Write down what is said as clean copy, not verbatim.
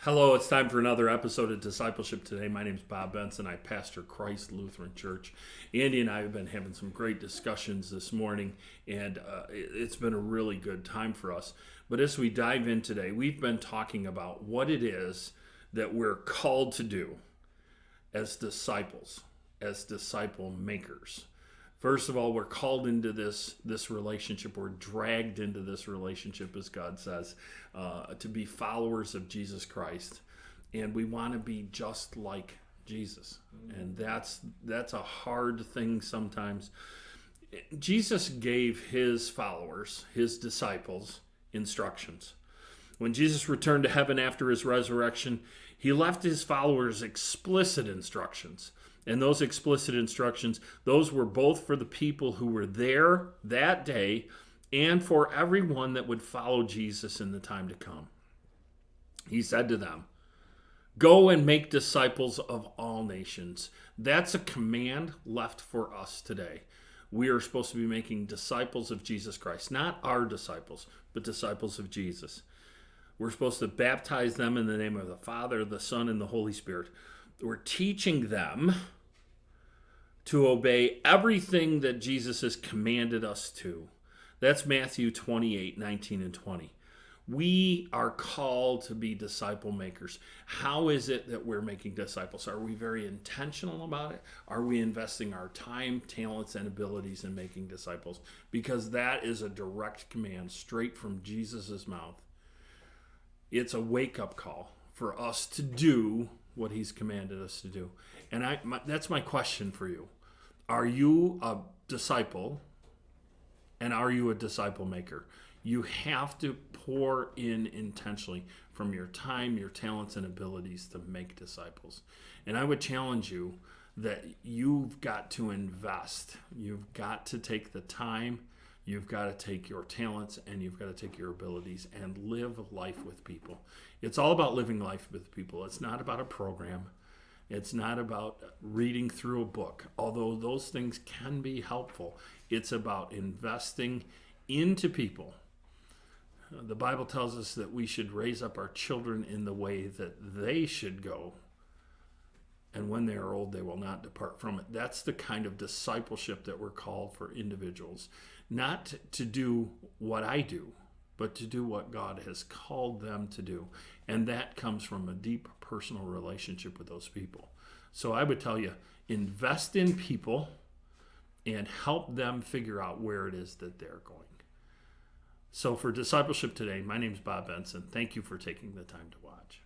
Hello, it's time for another episode of Discipleship today. My name is Bob Benson. I pastor Christ Lutheran Church. Andy and I have been having some great discussions this morning, and it's been a really good time for us. But as we dive in today, we've been talking about what it is that we're called to do as disciples, as disciple makers. First of all, we're called into this relationship. We're dragged into this relationship, as God says, to be followers of Jesus Christ. And we want to be just like Jesus. And that's a hard thing sometimes. Jesus gave his followers, his disciples, instructions. When Jesus returned to heaven after his resurrection, he left his followers explicit instructions. And those explicit instructions, those were both for the people who were there that day and for everyone that would follow Jesus in the time to come. He said to them, "Go and make disciples of all nations." That's a command left for us today. We are supposed to be making disciples of Jesus Christ, not our disciples, but disciples of Jesus. We're supposed to baptize them in the name of the Father, the Son, and the Holy Spirit. We're teaching them to obey everything that Jesus has commanded us to. That's Matthew 28, 19 and 20. We are called to be disciple makers. How is it that we're making disciples? Are we very intentional about it? Are we investing our time, talents, and abilities in making disciples? Because that is a direct command straight from Jesus' mouth. It's a wake-up call for us to do what he's commanded us to do. And that's my question for you. Are you a disciple, and are you a disciple maker? You have to pour in intentionally from your time, your talents, and abilities to make disciples. And I would challenge you that you've got to invest. You've got to take the time, you've got to take your talents, and you've got to take your abilities and live life with people. It's all about living life with people. It's not about a program. It's not about reading through a book, although those things can be helpful. It's about investing into people. The Bible tells us that we should raise up our children in the way that they should go. And when they are old, they will not depart from it. That's the kind of discipleship that we're called for individuals. Not to do what I do, but to do what God has called them to do. And that comes from a deep personal relationship with those people. So I would tell you, invest in people and help them figure out where it is that they're going. So for Discipleship Today, my name is Bob Benson. Thank you for taking the time to watch.